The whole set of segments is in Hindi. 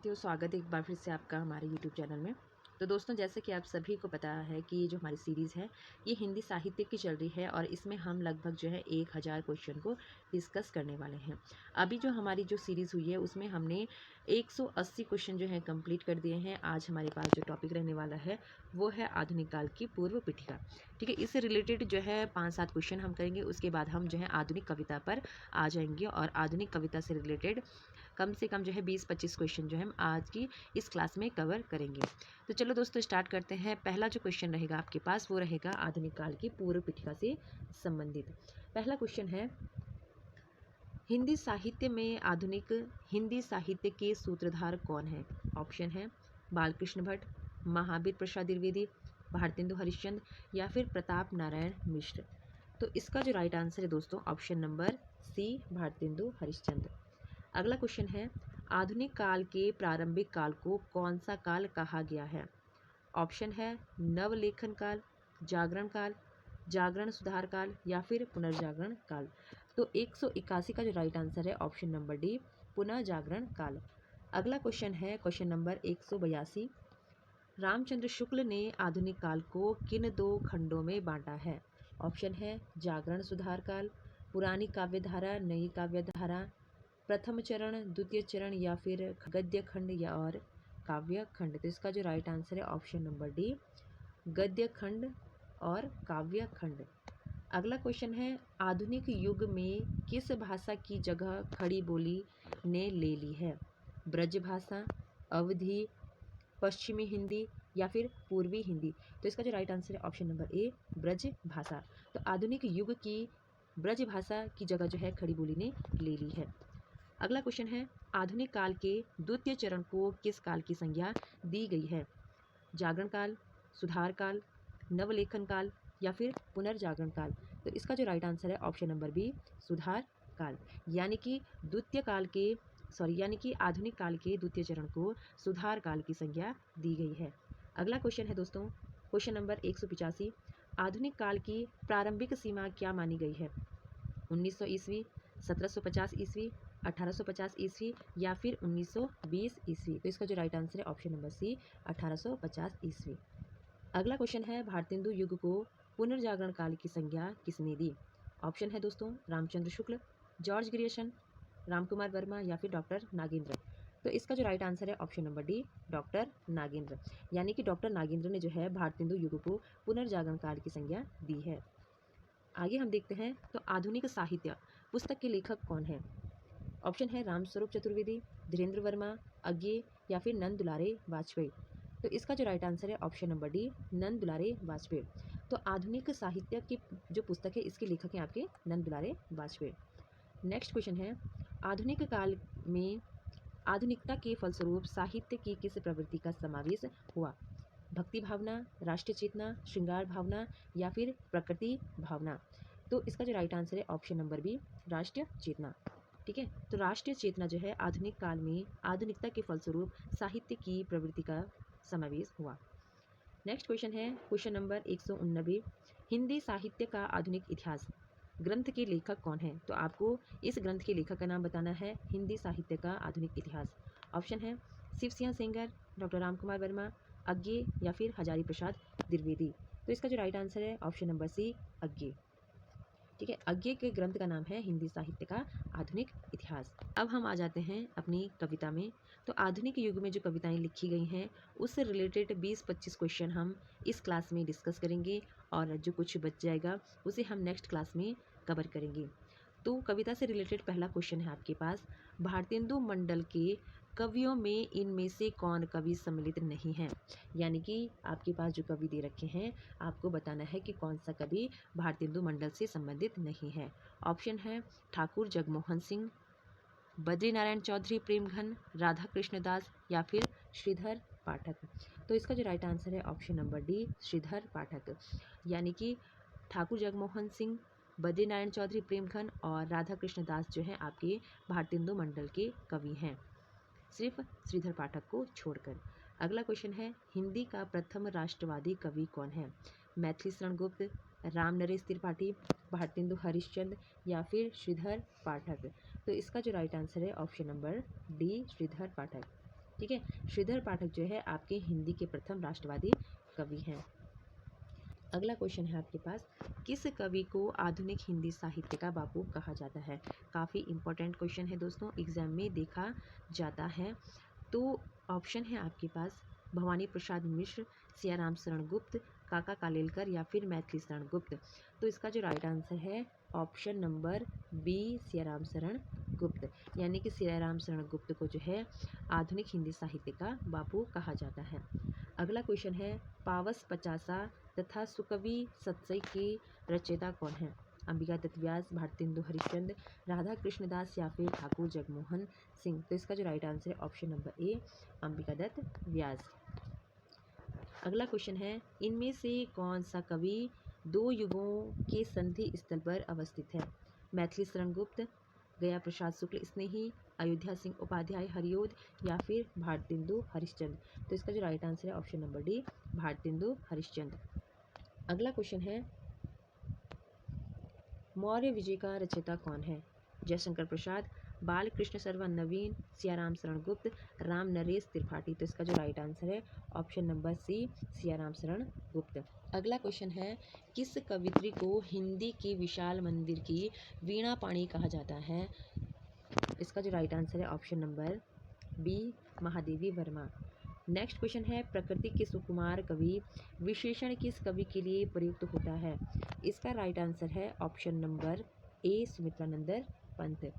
साथियों, स्वागत है एक बार फिर से आपका हमारे यूट्यूब चैनल में। तो दोस्तों, जैसे कि आप सभी को पता है कि ये जो हमारी सीरीज़ है ये हिंदी साहित्य की चल रही है और इसमें हम लगभग जो है 1000 क्वेश्चन को डिस्कस करने वाले हैं। अभी जो हमारी जो सीरीज़ हुई है उसमें हमने 180 क्वेश्चन जो है कंप्लीट कर दिए हैं। आज हमारे पास जो टॉपिक रहने वाला है वो है आधुनिक काल की पूर्व पीठिका। ठीक है, इससे रिलेटेड जो है 5-7 क्वेश्चन हम करेंगे। उसके बाद हम जो है आधुनिक कविता पर आ जाएंगे और आधुनिक कविता से रिलेटेड कम से कम जो है 20-25 क्वेश्चन जो है हम आज की इस क्लास में कवर करेंगे। तो चलो दोस्तों, स्टार्ट करते हैं। पहला जो क्वेश्चन रहेगा आपके पास वो रहेगा आधुनिक काल की पूर्व पीठिका से संबंधित। पहला क्वेश्चन है, हिंदी साहित्य में आधुनिक हिंदी साहित्य के सूत्रधार कौन है? ऑप्शन है बालकृष्ण भट्ट, महावीर प्रसाद द्विवेदी, भारतेंदु हरिश्चंद्र या फिर प्रताप नारायण मिश्र। तो इसका जो राइट आंसर है दोस्तों option number C, Bharatendu Harishchandra. अगला क्वेश्चन है, आधुनिक काल के प्रारंभिक काल को कौन सा काल कहा गया है? ऑप्शन है नवलेखन काल, जागरण काल, जागरण सुधार काल या फिर पुनर्जागरण काल। तो 181 का जो राइट आंसर है ऑप्शन नंबर डी, पुनः जागरण काल। अगला क्वेश्चन है क्वेश्चन नंबर 182, रामचंद्र शुक्ल ने आधुनिक काल को किन 2 खंडों में बांटा है? ऑप्शन है जागरण सुधार काल, पुरानी काव्यधारा, नई काव्यधारा, प्रथम चरण, द्वितीय चरण या फिर गद्य खंड या और काव्य खंड। तो इसका जो राइट आंसर है ऑप्शन नंबर डी, गद्य खंड और काव्य खंड। अगला क्वेश्चन है, आधुनिक युग में किस भाषा की जगह खड़ी बोली ने ले ली है? ब्रज भाषा, अवधी, पश्चिमी हिंदी या फिर पूर्वी हिंदी। तो इसका जो राइट आंसर है ऑप्शन नंबर ए, ब्रज भाषा। तो आधुनिक युग की ब्रज भाषा की जगह जो है खड़ी बोली ने ले ली है। अगला क्वेश्चन है, आधुनिक काल के द्वितीय चरण को किस काल की संज्ञा दी गई है? जागरण काल, सुधार काल, नवलेखन काल या फिर पुनर्जागरण काल। तो इसका जो राइट आंसर है ऑप्शन नंबर बी, सुधार काल। यानी कि आधुनिक काल के द्वितीय चरण को सुधार काल की संज्ञा दी गई है। अगला क्वेश्चन है दोस्तों क्वेश्चन नंबर 185, आधुनिक काल की प्रारंभिक सीमा क्या मानी गई है? 1900 ईस्वी, 1750 ईस्वी, 1850 ईस्वी या फिर 1920 ईस्वी। तो इसका जो राइट आंसर है ऑप्शन नंबर सी, 1850 ईस्वी। अगला क्वेश्चन है, भारतेंदु युग को पुनर्जागरण काल की संज्ञा किसने दी? ऑप्शन है दोस्तों रामचंद्र शुक्ल, जॉर्ज ग्रियर्सन, रामकुमार वर्मा या फिर डॉक्टर नागेंद्र। तो इसका जो राइट आंसर है option number D, doctor Nagendra. यानी कि डॉक्टर नागेंद्र ने जो है भारतेंदु युग को पुनर्जागरण काल की संज्ञा दी है। आगे हम देखते हैं, तो आधुनिक साहित्य पुस्तक के लेखक कौन है? ऑप्शन है रामस्वरूप चतुर्वेदी, धीरेन्द्र वर्मा, अज्ञे या फिर नंद दुलारे वाजपेयी। तो इसका जो राइट आंसर है ऑप्शन नंबर डी, नंद दुलारे वाजपेयी। तो आधुनिक साहित्य की जो पुस्तक है इसके लेखक हैं आपके नंद दुलारे वाजपेयी। नेक्स्ट क्वेश्चन है, आधुनिक काल में आधुनिकता के फलस्वरूप साहित्य की किस प्रवृत्ति का समावेश हुआ? भक्ति भावना, राष्ट्रीय चेतना, श्रृंगार भावना या फिर प्रकृति भावना। तो इसका जो राइट आंसर है ऑप्शन नंबर बी, राष्ट्रीय चेतना। ठीक है, तो राष्ट्रीय चेतना जो है आधुनिक काल में आधुनिकता के फलस्वरूप साहित्य की प्रवृत्ति का समावेश हुआ। नेक्स्ट क्वेश्चन है क्वेश्चन नंबर 189, हिंदी साहित्य का आधुनिक इतिहास ग्रंथ के लेखक कौन है? तो आपको इस ग्रंथ के लेखक का नाम बताना है, हिंदी साहित्य का आधुनिक इतिहास। ऑप्शन है शिव सिंह सेंगर, डॉक्टर रामकुमार वर्मा, अज्ञे या फिर हजारी प्रसाद द्विवेदी। तो इसका जो राइट आंसर है ऑप्शन नंबर सी, अज्ञे। ठीक है, अज्ञे के ग्रंथ का नाम है हिंदी साहित्य का आधुनिक इतिहास। अब हम आ जाते हैं अपनी कविता में। तो आधुनिक युग में जो कविताएं लिखी गई हैं उससे रिलेटेड 20-25 क्वेश्चन हम इस क्लास में डिस्कस करेंगे और जो कुछ बच जाएगा उसे हम नेक्स्ट क्लास में कवर करेंगे। तो कविता से रिलेटेड पहला क्वेश्चन है आपके पास, भारतेंदु मंडल के कवियों में इनमें से कौन कवि सम्मिलित नहीं है? यानी कि आपके पास जो कवि दे रखे हैं आपको बताना है कि कौन सा कवि भारतेंदु मंडल से संबंधित नहीं है। ऑप्शन है ठाकुर जगमोहन सिंह, बद्री नारायण चौधरी प्रेमघन, राधा कृष्णदास या फिर श्रीधर पाठक। तो इसका जो राइट आंसर है ऑप्शन नंबर डी, श्रीधर पाठक। यानी कि ठाकुर जगमोहन सिंह, बद्री नारायण चौधरी प्रेमघन और राधा कृष्णदास जो हैं आपके भारतेंदु मंडल के कवि हैं, सिर्फ श्रीधर पाठक को छोड़कर। अगला क्वेश्चन है, हिंदी का प्रथम राष्ट्रवादी कवि कौन है? मैथिली शरण गुप्त, राम नरेश त्रिपाठी, भारतेंदु हरिश्चंद्र या फिर श्रीधर पाठक। तो इसका जो राइट आंसर है ऑप्शन नंबर डी, श्रीधर पाठक। ठीक है, श्रीधर पाठक जो है आपके हिंदी के प्रथम राष्ट्रवादी कवि हैं। अगला क्वेश्चन है आपके पास, किस कवि को आधुनिक हिंदी साहित्य का बापू कहा जाता है? काफ़ी इंपॉर्टेंट क्वेश्चन है दोस्तों, एग्जाम में देखा जाता है। तो ऑप्शन है आपके पास भवानी प्रसाद मिश्र, सियाराम शरण गुप्त, काका कालेलकर या फिर मैथिली शरण गुप्त। तो इसका जो राइट आंसर है option number B, Siyaram Sharan Gupt, यानी कि सियाराम शरण गुप्त को जो है आधुनिक हिंदी साहित्य का बापू कहा जाता है। अगला क्वेश्चन है, पावस पचासा तथा सुकवि सतसई के रचयिता कौन है? अंबिका दत्त व्यास, भारतेंदु हरिश्चंद्र, राधा कृष्णदास या फिर ठाकुर जगमोहन सिंह। तो इसका जो राइट आंसर है option number A, Ambika Datt Vyas. अगला क्वेश्चन है, इनमें से कौन सा कवि दो युगों के संधि स्थल पर अवस्थित है? मैथिली शरण गुप्त, गया प्रसाद शुक्ल स्नेही, अयोध्या सिंह उपाध्याय हरिओद या फिर भारतेंदु हरिश्चंद्र। तो इसका जो राइट आंसर है option number D, Bharatendu Harishchandra. अगला क्वेश्चन है, मौर्य विजय का रचयिता कौन है? जयशंकर प्रसाद, बालकृष्ण सरवन नवीन, सियाराम शरण गुप्त, राम नरेश त्रिपाठी। तो इसका जो राइट आंसर है ऑप्शन नंबर सी, सियाराम शरण गुप्त। अगला क्वेश्चन है, किस कवित्री को हिंदी की विशाल मंदिर की वीणा पाणी कहा जाता है? इसका जो राइट आंसर है option number B, Mahadevi Verma. Next question है, प्रकृति के सुकुमार कवि विशेषण किस कवि के लिए प्रयुक्त होता है? इसका राइट आंसर है ऑप्शन नंबर ए, सुमित्रानंद पंत।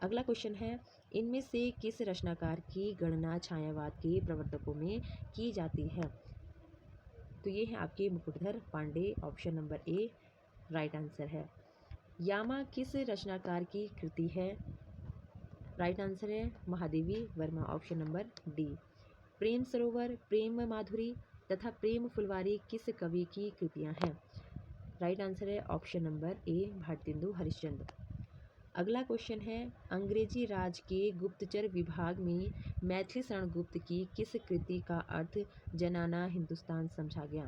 अगला क्वेश्चन है, इनमें से किस रचनाकार की गणना छायावाद के प्रवर्तकों में की जाती है? तो ये है आपके Mukutdhar Pandey, option number A right answer है। यामा किस रचनाकार की कृति है? राइट आंसर है Mahadevi Verma, option number D. Prem Sarovar, Prem माधुरी तथा प्रेम फुलवारी किस कवि की कृतियां हैं? राइट आंसर है ऑप्शन नंबर ए, भारतेंदु हरिश्चंद्र। अगला क्वेश्चन है, अंग्रेजी राज के गुप्तचर विभाग में मैथिली शरण गुप्त की किस कृति का अर्थ जनाना हिंदुस्तान समझा गया?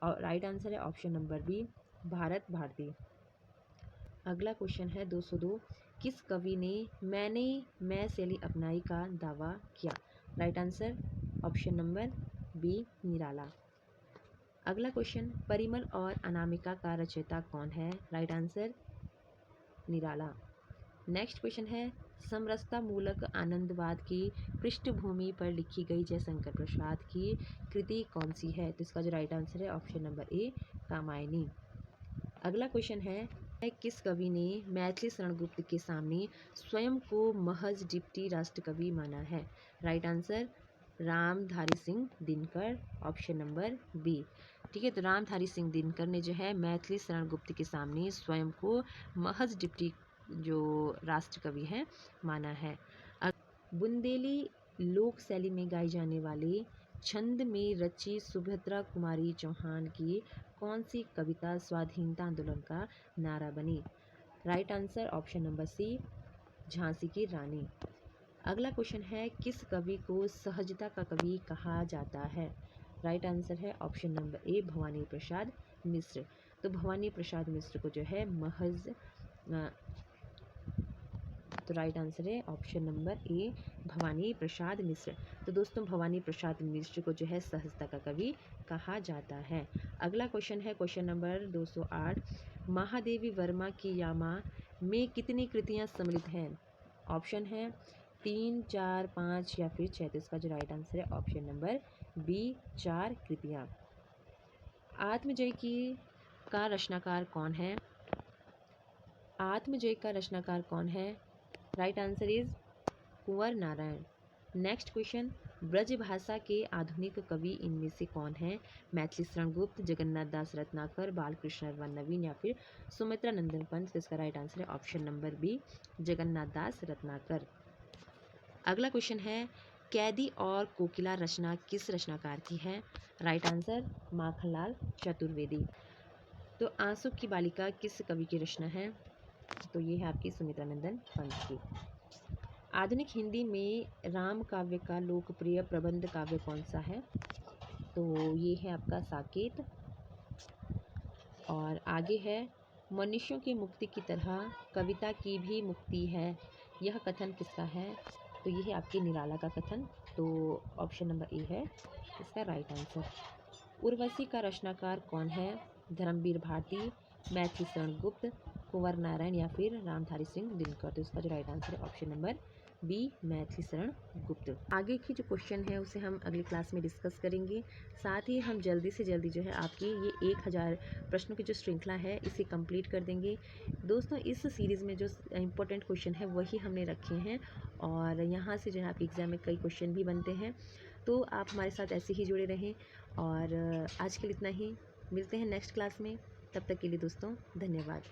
और राइट आंसर है option number B, Bharat Bharati. अगला क्वेश्चन है 202, किस कवि ने मैंने मैं शैली अपनाई का दावा किया? Right answer option number B, Nirala. अगला क्वेश्चन, परिमल और अनामिका का रचयिता कौन है? Right answer Nirala. Next question है, समरसता मूलक आनंदवाद की पृष्ठभूमि पर लिखी गई जयशंकर प्रसाद की कृति कौन सी है? तो इसका जो राइट आंसर है ऑप्शन नंबर ए, कामायनी। अगला क्वेश्चन है, किस कवि ने मैथिली शरण गुप्त के सामने स्वयं को महज डिप्टी राष्ट्रकवि माना है? Right answer Ramdhari Singh Dinkar, option number B. ठीक है, तो रामधारी सिंह दिनकर ने जो है मैथिली शरण गुप्त के सामने स्वयं को महज डिप्टी जो राष्ट्रकवि है माना है। बुंदेली लोक शैली में गाई जाने वाले छंद में रची सुभद्रा कुमारी चौहान की कौन सी कविता स्वाधीनता आंदोलन का नारा बनी? Right answer option number C, Jhansi की रानी। अगला क्वेश्चन है, किस कवि को सहजता का कवि कहा जाता है? राइट आंसर है ऑप्शन नंबर ए, भवानी प्रसाद मिश्र। तो भवानी प्रसाद मिश्र को जो है महज तो राइट आंसर है ऑप्शन नंबर ए, भवानी प्रसाद मिश्र। तो दोस्तों भवानी प्रसाद मिश्र को जो है सहजता का कवि कहा जाता है। अगला क्वेश्चन है क्वेश्चन नंबर 208, महादेवी वर्मा की यामा में कितनी कृतियां सम्मिलित हैं? ऑप्शन है 3, 4, 5 या फिर 6। तो इसका जो राइट आंसर है ऑप्शन नंबर बी, 4 कृतियां। आत्मजय की का रचनाकार कौन है? आत्मजय का रचनाकार कौन है? Right answer is Kunwar Narayan. Next question, Braj भाषा के आधुनिक कवि इनमें से कौन है? मैथिली शरण गुप्त, जगन्नाथ दास रत्नाकर, बालकृष्ण वर्मा नवीन या फिर सुमित्रा नंदन पंत। इसका राइट आंसर है ऑप्शन नंबर बी, जगन्नाथ दास रत्नाकर। अगला क्वेश्चन है, कैदी और कोकिला रचना किस रचनाकार की है? Right answer Makhanlal Chaturvedi. तो आंसू की बालिका किस कवि की रचना है? तो ये है आपकी सुमित्रा नंदन पंत की। आधुनिक हिंदी में राम काव्य का लोकप्रिय प्रबंध काव्य कौन सा है? तो ये है आपका साकेत। और आगे है, मनुष्यों की मुक्ति की तरह कविता की भी मुक्ति है, यह कथन किसका है? तो ये है आपके निराला का कथन तो ऑप्शन नंबर ए है इसका राइट आंसर। उर्वशी का रचनाकार कौन है? धर्मवीर भारती, मैथिली शरण गुप्त, कुंवर नारायण या फिर रामधारी सिंह दिनकर। तो इसका जो राइट आंसर है option number B, Maithili Sharan Gupt. आगे की जो क्वेश्चन है उसे हम अगली क्लास में डिस्कस करेंगे। साथ ही हम जल्दी से जल्दी जो है आपकी ये 1000 प्रश्नों की जो श्रृंखला है इसे कंप्लीट कर देंगे। दोस्तों इस सीरीज़ में जो इम्पोर्टेंट क्वेश्चन है वही हमने रखे हैं और यहाँ से जो है आपके एग्ज़ाम में कई क्वेश्चन भी बनते हैं। तो आप हमारे साथ ऐसे ही जुड़े रहें और आज के लिए इतना ही। मिलते हैं नेक्स्ट क्लास में, तब तक के लिए दोस्तों धन्यवाद।